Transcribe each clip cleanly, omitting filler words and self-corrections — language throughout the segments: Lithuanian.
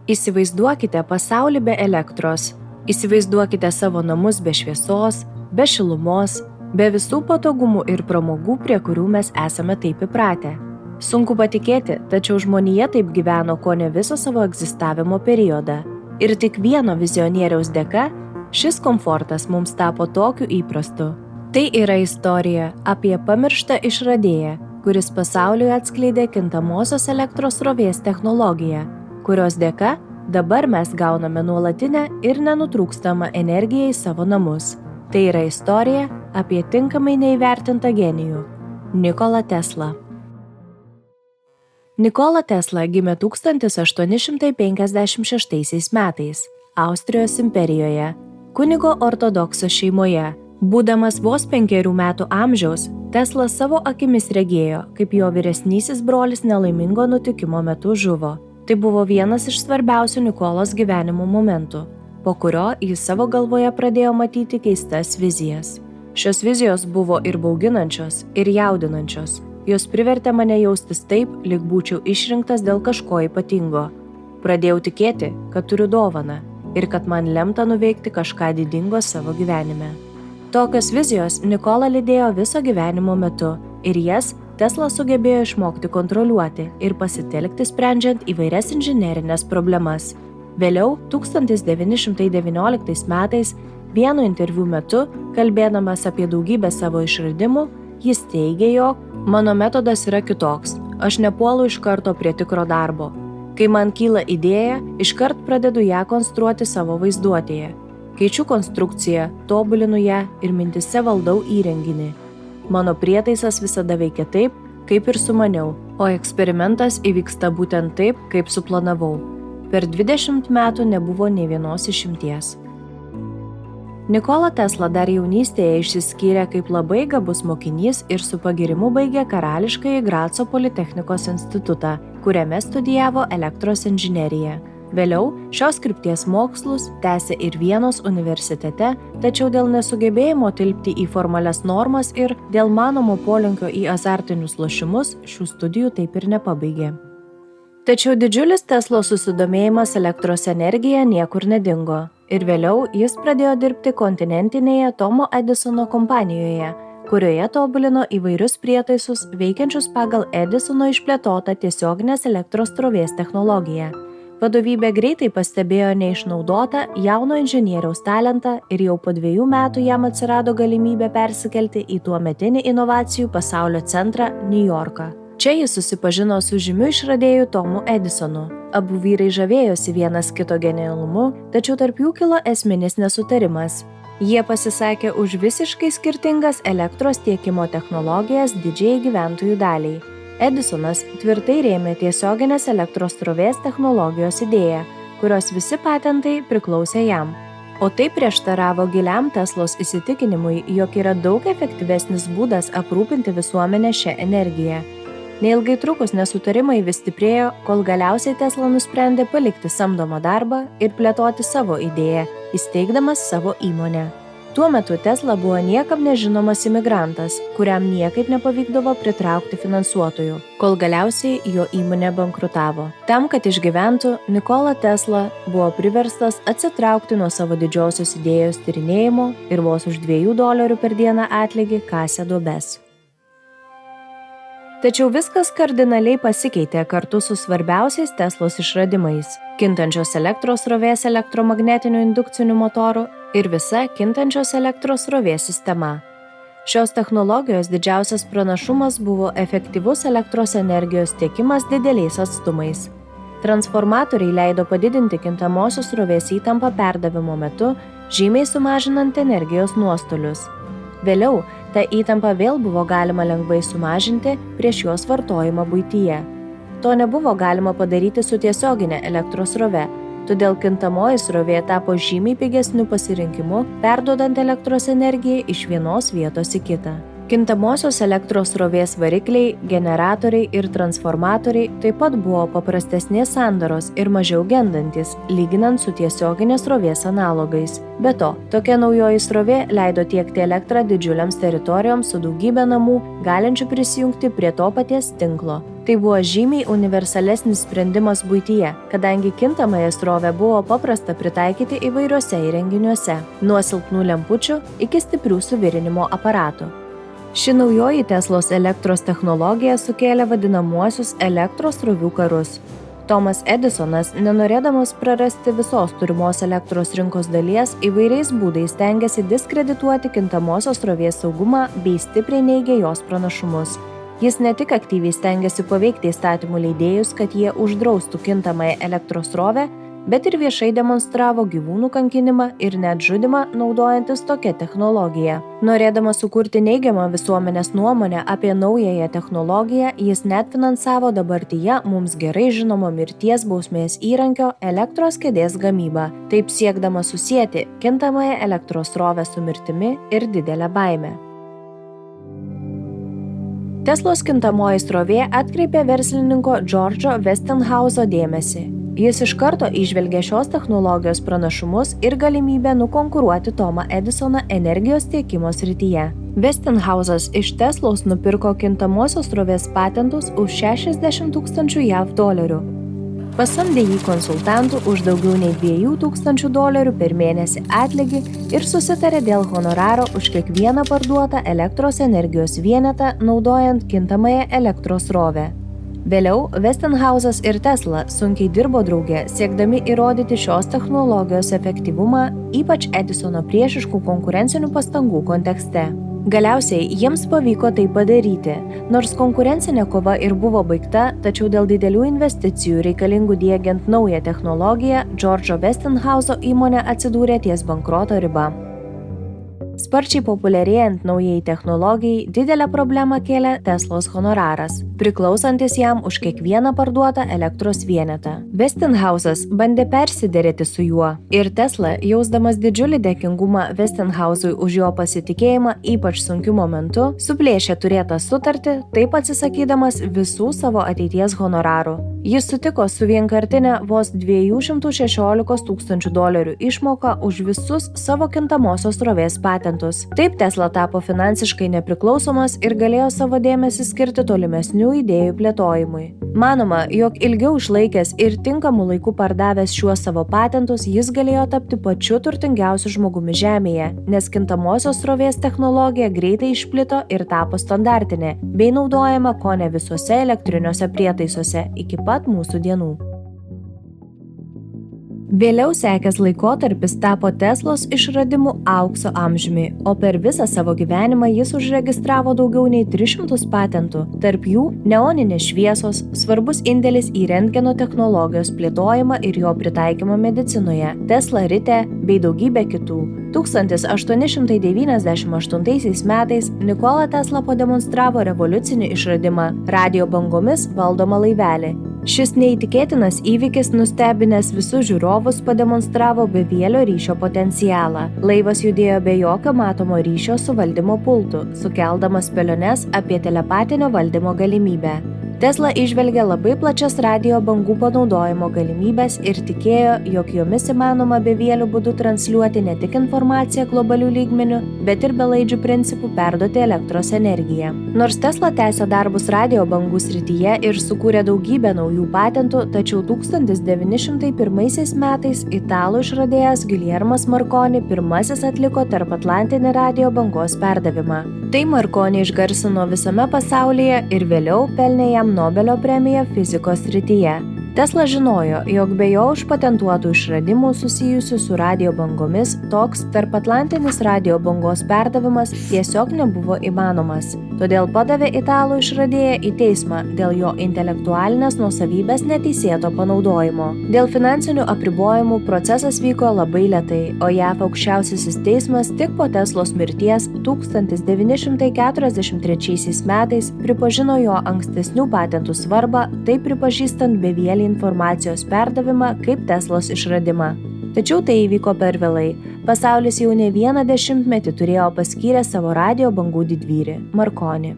Įsivaizduokite pasaulį be elektros. Įsivaizduokite savo namus be šviesos, be šilumos, be visų patogumų ir pramogų, prie kurių mes esame taip įpratę. Sunku patikėti, tačiau žmonija taip gyveno kone visą savo egzistavimo periodą. Ir tik vieno vizionieriaus dėka šis komfortas mums tapo tokiu įprastu. Tai yra istorija apie pamirštą išradėją, kuris pasauliui atskleidė kintamosios elektros srovės technologiją, kurios dėka dabar mes gauname nuolatinę ir nenutrūkstamą energiją į savo namus. Tai yra istorija apie tinkamai neįvertintą genijų – Nikolą Teslą. Nikola Tesla gimė 1856 metais Austrijos imperijoje, kunigo ortodokso šeimoje. Būdamas vos 5 metų amžiaus, Tesla savo akimis regėjo, kaip jo vyresnysis brolis nelaimingo nutikimo metu žuvo. Tai buvo vienas iš svarbiausių Nikolos gyvenimo momentų, po kurio jis savo galvoje pradėjo matyti keistas vizijas. Šios vizijos buvo ir bauginančios, ir jaudinančios. Jos privertė mane jaustis taip, lyg būčiau išrinktas dėl kažko ypatingo. Pradėjau tikėti, kad turiu dovaną ir kad man lemta nuveikti kažką didingo savo gyvenime. Tokios vizijos Nikolą lydėjo viso gyvenimo metu ir jas Tesla sugebėjo išmokti kontroliuoti ir pasitelkti sprendžiant įvairias inžinerinės problemas. Vėliau, 1919 metais, vieno interviu metu, kalbėdamas apie daugybę savo išradimų, jis teigė, jog mano metodas yra kitoks. Aš nepuolu iš karto prie tikro darbo. Kai man kyla idėja, iškart pradedu ją konstruoti savo vaizduotėje. Keičiu konstrukciją, tobulinu ją ir mintise valdau įrenginį. Mano prietaisas visada veikia taip, kaip ir sumaniau, o eksperimentas įvyksta būtent taip, kaip suplanavau. Per 20 metų nebuvo nė vienos išimties. Nikola Tesla dar jaunystėje išsiskyrė kaip labai gabus mokinys ir su pagyrimu baigė Karališkąjį Graco Politechnikos institutą, kuriame studijavo elektros inžineriją. Vėliau šios krypties mokslus tęsė ir Vienos universitete, tačiau dėl nesugebėjimo tilpti į formalias normas ir dėl manomo polinkio į azartinius lošimus šių studijų taip ir nepabaigė. Tačiau didžiulis Teslos susidomėjimas elektros energija niekur nedingo. Ir vėliau jis pradėjo dirbti kontinentinėje Tomo Edisono kompanijoje, kurioje tobulino įvairius prietaisus veikiančius pagal Edisono išplėtotą tiesioginės elektros srovės technologiją. Vadovybė greitai pastebėjo neišnaudotą jauno inžinieriaus talentą ir jau po 2 metų jam atsirado galimybė persikelti į tuometinį inovacijų pasaulio centrą New Yorką. Čia jis susipažino su žymiu išradėju Tomu Edisonu. Abu vyrai žavėjosi vienas kito genialumu, tačiau tarp jų kilo esminis nesutarimas. Jie pasisakė už visiškai skirtingas elektros tiekimo technologijas didžiai gyventojų daliai. Edisonas tvirtai rėmė tiesioginės elektros srovės technologijos idėją, kurios visi patentai priklausė jam. O tai prieštaravo giliam Teslos įsitikinimui, jog yra daug efektyvesnis būdas aprūpinti visuomenę šią energiją. Neilgai trukus nesutarimai vis stiprėjo, kol galiausiai Tesla nusprendė palikti samdomą darbą ir plėtoti savo idėją, įsteigdamas savo įmonę. Tuo metu Tesla buvo niekam nežinomas imigrantas, kuriam niekaip nepavykdavo pritraukti finansuotojų, kol galiausiai jo įmonė bankrutavo. Tam, kad išgyventų, Nikola Tesla buvo priverstas atsitraukti nuo savo didžiosios idėjos tyrinėjimo ir vos už $2 per dieną atlygį kasė duobes. Tačiau viskas kardinaliai pasikeitė kartu su svarbiausiais Teslos išradimais – kintančios elektros srovės elektromagnetinių indukcinių motorų ir visa kintančios elektros srovės sistema. Šios technologijos didžiausias pranašumas buvo efektyvus elektros energijos tiekimas dideliais atstumais. Transformatoriai leido padidinti kintamosios srovės įtampą perdavimo metu, žymiai sumažinant energijos nuostolius. Vėliau, tą įtampą vėl buvo galima lengvai sumažinti prieš jos vartojimą buityje. To nebuvo galima padaryti su tiesioginė elektros srove, todėl kintamoji srovė tapo žymiai pigesniu pasirinkimu, perduodant elektros energiją iš vienos vietos į kitą. Kintamosios elektros srovės varikliai, generatoriai ir transformatoriai taip pat buvo paprastesnės sandaros ir mažiau gendantis, lyginant su tiesioginės srovės analogais. Be to, tokia naujoji srovė leido tiekti elektrą didžiuliams teritorijoms su daugybė namų, galinčių prisijungti prie to paties tinklo. Tai buvo žymiai universalesnis sprendimas buityje, kadangi kintamąją srovę buvo paprasta pritaikyti įvairiuose įrenginiuose, nuo silpnų lempučių iki stiprių suvirinimo aparatų. Ši naujoji Teslos elektros technologija sukėlė vadinamuosius elektros srovių karus. Tomas Edisonas, nenorėdamas prarasti visos turimos elektros rinkos dalies, įvairiais būdais stengiasi diskredituoti kintamosios srovės saugumą bei stipriai neigė jos pranašumus. Jis ne tik aktyviai stengiasi paveikti įstatymų leidėjus, kad jie uždraustų kintamąją elektros srovę, bet ir viešai demonstravo gyvūnų kankinimą ir net žudymą naudojantis tokia technologija. Norėdamas sukurti neigiamą visuomenės nuomonę apie naująją technologiją, jis net finansavo dabartyje mums gerai žinomo mirties bausmės įrankio elektros kėdės gamybą, taip siekdamas susieti kintamąją elektros srovę su mirtimi ir didelę baimę. Teslos kintamoji srovė atkreipė verslininko Džordžo Westinghouso dėmesį. Jis iš karto įžvelgė šios technologijos pranašumus ir galimybę nukonkuruoti Tomą Edisoną energijos tiekimo srityje. Westinghousas iš Teslos nupirko kintamosios srovės patentus už $60,000 JAV. Pasamdė jį konsultantų už daugiau nei $2,000 per mėnesį atlygį ir susitarė dėl honoraro už kiekvieną parduotą elektros energijos vienetą naudojant kintamąją elektros srovę. Vėliau Westinghousas ir Tesla sunkiai dirbo drauge, siekdami įrodyti šios technologijos efektyvumą, ypač Edisono priešiškų konkurencinių pastangų kontekste. Galiausiai jiems pavyko tai padaryti, nors konkurencinė kova ir buvo baigta, tačiau dėl didelių investicijų reikalingų diegiant naują technologiją, Džordžo Westinghouso įmonė atsidūrė ties bankroto riba. Sparčiai populiarėjant naujai technologijai, didelę problemą kėlė Teslos honoraras, priklausantis jam už kiekvieną parduotą elektros vienetą. Westinghousas bandė persiderėti su juo ir Tesla, jausdamas didžiulį dėkingumą Westinghousui už jo pasitikėjimą ypač sunkiu momentu, suplėšė turėtą sutartį, taip atsisakydamas visų savo ateities honorarų. Jis sutiko su vienkartinė vos $216,000 išmoka už visus savo kintamosios srovės patentus. Taip Tesla tapo finansiškai nepriklausomas ir galėjo savo dėmesį skirti tolimesnių idėjų plėtojimui. Manoma, jog ilgiau išlaikęs ir tinkamu laiku pardavęs šiuos savo patentus, jis galėjo tapti pačiu turtingiausiu žmogumi Žemėje, nes kintamosios srovės technologija greitai išplito ir tapo standartinė, bei naudojama kone visuose elektriniuose prietaisuose iki pat mūsų dienų. Vėliau sekęs laikotarpis tapo Teslos išradimų aukso amžiumi, o per visą savo gyvenimą jis užregistravo daugiau nei 300 patentų, tarp jų neoninės šviesos, svarbus indėlis į rentgeno technologijos plėtojimą ir jo pritaikymą medicinoje, Tesla ritė bei daugybė kitų. 1898 metais Nikola Tesla pademonstravo revoliucinį išradimą – radijo bangomis valdomą laivelį. Šis neįtikėtinas įvykis, nustebinęs visus žiūrovus, pademonstravo bevielio ryšio potencialą. Laivas judėjo be jokio matomo ryšio su valdymo pultu, sukeldamas spėliones apie telepatinio valdymo galimybę. Tesla įžvelgė labai plačias radijo bangų panaudojimo galimybės ir tikėjo, jog jomis įmanoma bevieliu būdu transliuoti ne tik informaciją globalių lygmenių, bet ir belaidžių principų perduoti elektros energiją. Nors Tesla tęsė darbus radijo bangų srityje ir sukūrė daugybę naujų patentų, tačiau 1901 metais italų išradėjas Guglielmas Marconi pirmasis atliko tarpatlantinį radijo bangos perdavimą. Tai Marconi išgarsino visame pasaulyje ir vėliau pelnė jam Nobelio premiją fizikos srityje. Tesla žinojo, jog be jo užpatentuotų išradimų susijusių su radijo bangomis, toks tarpatlantinis radijo bangos perdavimas tiesiog nebuvo įmanomas. Todėl padavė italų išradėją į teismą dėl jo intelektualinės nuosavybės neteisėto panaudojimo. Dėl finansinių apribojimų procesas vyko labai lėtai, o JAV aukščiausiasis teismas tik po Teslos mirties 1943 metais pripažino jo ankstesnių patentų svarbą, taip pripažįstant bevielį informacijos perdavimą kaip Teslos išradimą. Tačiau tai įvyko per vėlai. Pasaulis jau ne vieną dešimtmetį turėjo paskyrę savo radijo bangų didvyrį – Marconi.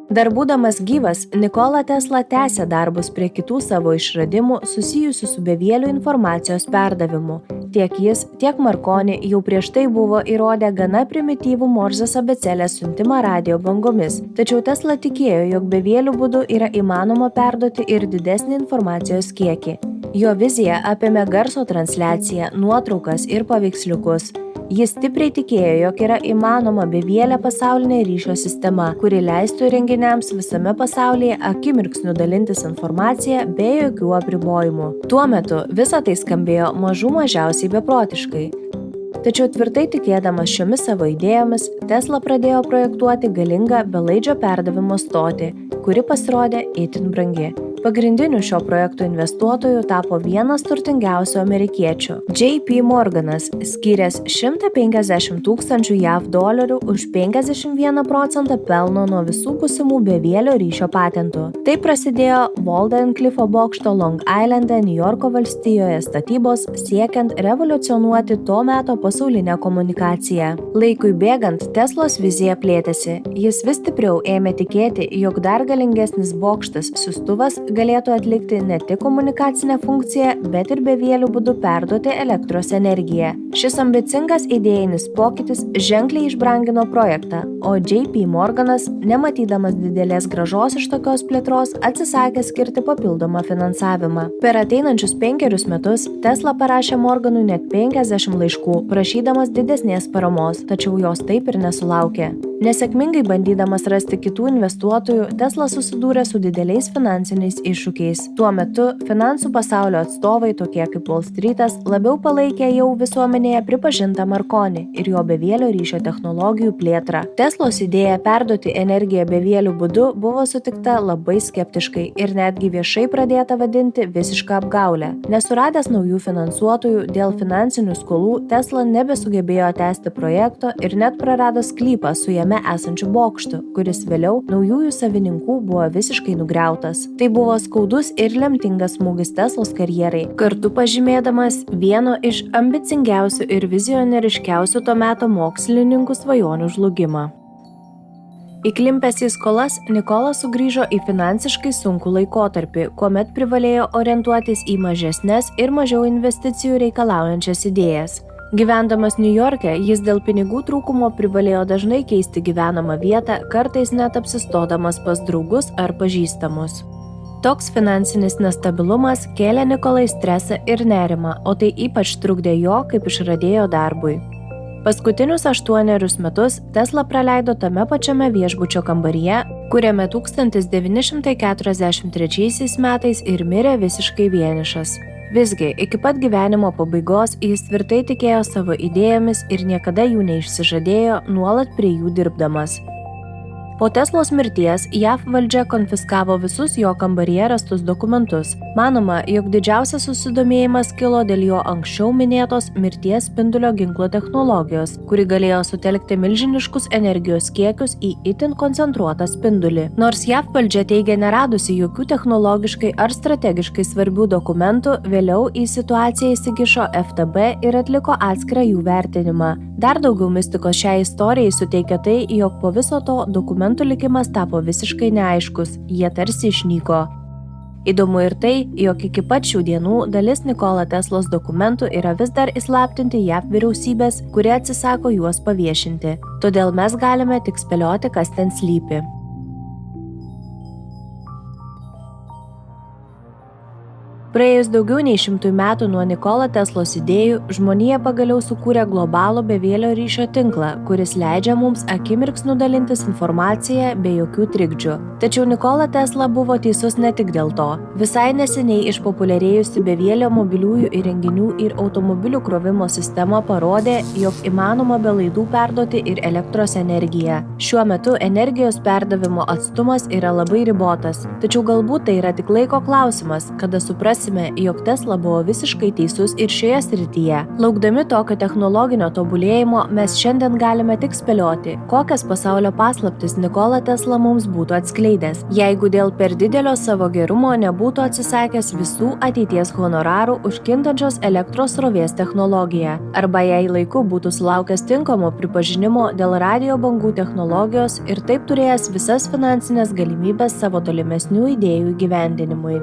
Dar būdamas gyvas, Nikola Tesla tęsė darbus prie kitų savo išradimų susijusių su bevieliu informacijos perdavimu, Tiek jis, tiek Marconi jau prieš tai buvo įrodę gana primityvų Morzės abėcėlės siuntimą radijo bangomis, tačiau Tesla tikėjo, jog bevielių būdų yra įmanoma perduoti ir didesnį informacijos kiekį. Jo vizija apėmė garso transliaciją, nuotraukas ir paveiksliukus. Jis stipriai tikėjo, jog yra įmanoma bevielė pasaulinė ryšio sistema, kuri leistų įrenginiams visame pasaulyje akimirksniu dalintis informaciją be jokių apribojimų. Tuo metu visa tai skambėjo mažiausiai beprotiškai. Tačiau tvirtai tikėdamas šiomis savo idėjomis, Tesla pradėjo projektuoti galingą belaidžio perdavimo stotį, kuri pasirodė itin brangi. Pagrindiniu šio projekto investuotoju tapo vienas turtingiausių amerikiečių – J.P. Morganas, skyręs $150,000 JAV už 51% pelno nuo visų būsimų bevielio ryšio patentų. Tai prasidėjo Walden Cliffo bokšto Long Islande, Niujorko valstijoje statybos, siekiant revoliucionuoti to meto pasaulinę komunikaciją. Laikui bėgant, Teslos vizija plėtėsi. Jis vis stipriau ėmė tikėti, jog dar galingesnis bokštas siųstuvas galėtų atlikti ne tik komunikacinę funkciją, bet ir bevielių būdų perduoti elektros energiją. Šis ambicingas idėjinis pokytis ženkliai išbrangino projektą, o J.P. Morganas, nematydamas didelės grąžos iš tokios plėtros, atsisakė skirti papildomą finansavimą. Per ateinančius 5 metus Tesla parašė Morganui net 50 laiškų, prašydamas didesnės paramos, tačiau jos taip ir nesulaukė. Nesėkmingai bandydamas rasti kitų investuotojų, Tesla susidūrė su dideliais finansiniais iššūkiais. Tuo metu finansų pasaulio atstovai, tokie kaip Wall Streetas, labiau palaikė jau visuomenėje pripažintą Marconi ir jo bevielio ryšio technologijų plėtrą. Teslos idėja perduoti energiją bevielių būdu buvo sutikta labai skeptiškai ir netgi viešai pradėta vadinti visišką apgaulę. Nesuradęs naujų finansuotojų dėl finansinių skolų, Tesla nebesugebėjo tęsti projekto ir net prarado sklypą su jame esančių bokštų, kuris vėliau naujųjų savininkų buvo visiškai nugriautas. Tai buvo skaudus ir lemtingas smūgis Teslos karjerai, kartu pažymėdamas vieno iš ambicingiausių ir vizionieriškiausių to meto mokslininkų svajonių žlugimą. Įklimpęs į skolas, Nikola sugrįžo į finansiškai sunkų laikotarpį, kuomet privalėjo orientuotis į mažesnes ir mažiau investicijų reikalaujančias idėjas. Gyvendamas Niujorke, jis dėl pinigų trūkumo privalėjo dažnai keisti gyvenamą vietą, kartais net apsistodamas pas draugus ar pažįstamus. Toks finansinis nestabilumas kėlė Nikolai stresą ir nerimą, o tai ypač trukdė jo kaip išradėjo darbui. Paskutinius 8 metus Tesla praleido tame pačiame viešbučio kambaryje, kuriame 1943 metais ir mirė visiškai vienišas. Visgi, iki pat gyvenimo pabaigos jis tvirtai tikėjo savo idėjomis ir niekada jų neišsižadėjo, nuolat prie jų dirbdamas. Po Teslos mirties JAV valdžia konfiskavo visus jo kambaryje rastus dokumentus. Manoma, jog didžiausias susidomėjimas kilo dėl jo anksčiau minėtos mirties spindulio ginklo technologijos, kuri galėjo sutelkti milžiniškus energijos kiekius į itin koncentruotą spindulį. Nors JAV valdžia teigia neradusi jokių technologiškai ar strategiškai svarbių dokumentų, vėliau į situaciją įsikišo FTB ir atliko atskirą jų vertinimą. Dar daugiau mistikos šiai istorijai suteikia tai, jog po viso to dokumentų likimas tapo visiškai neaiškus, jie tarsi išnyko. Įdomu ir tai, jog iki pat šių dienų dalis Nikola Teslos dokumentų yra vis dar įslaptinti JAV vyriausybės, kurie atsisako juos paviešinti. Todėl mes galime tik spėlioti, kas ten slypi. Praėjus daugiau nei 100 metų nuo Nikola Teslos idėjų, žmonija pagaliau sukūrė globalų bevielio ryšio tinklą, kuris leidžia mums akimirksniu dalintis informaciją be jokių trikdžių. Tačiau Nikola Tesla buvo teisus ne tik dėl to. Visai neseniai išpopuliarėjusi bevielio mobiliųjų įrenginių ir automobilių krovimo sistema parodė, jog įmanoma be laidų perduoti ir elektros energiją. Šiuo metu energijos perdavimo atstumas yra labai ribotas, tačiau galbūt tai yra tik laiko klausimas, kada suprasime, jog Tesla buvo visiškai teisus ir šioje srityje. Laukdami tokio technologinio tobulėjimo, mes šiandien galime tik spėlioti, kokias pasaulio paslaptis Nikola Tesla mums būtų atskleidęs, jeigu dėl per didelio savo gerumo nebūtų atsisakęs visų ateities honorarų už kintančios elektros srovės technologiją, arba jei laiku būtų sulaukęs tinkamo pripažinimo dėl radijo bangų technologijos ir taip turėjęs visas finansinės galimybės savo tolimesnių idėjų įgyvendinimui.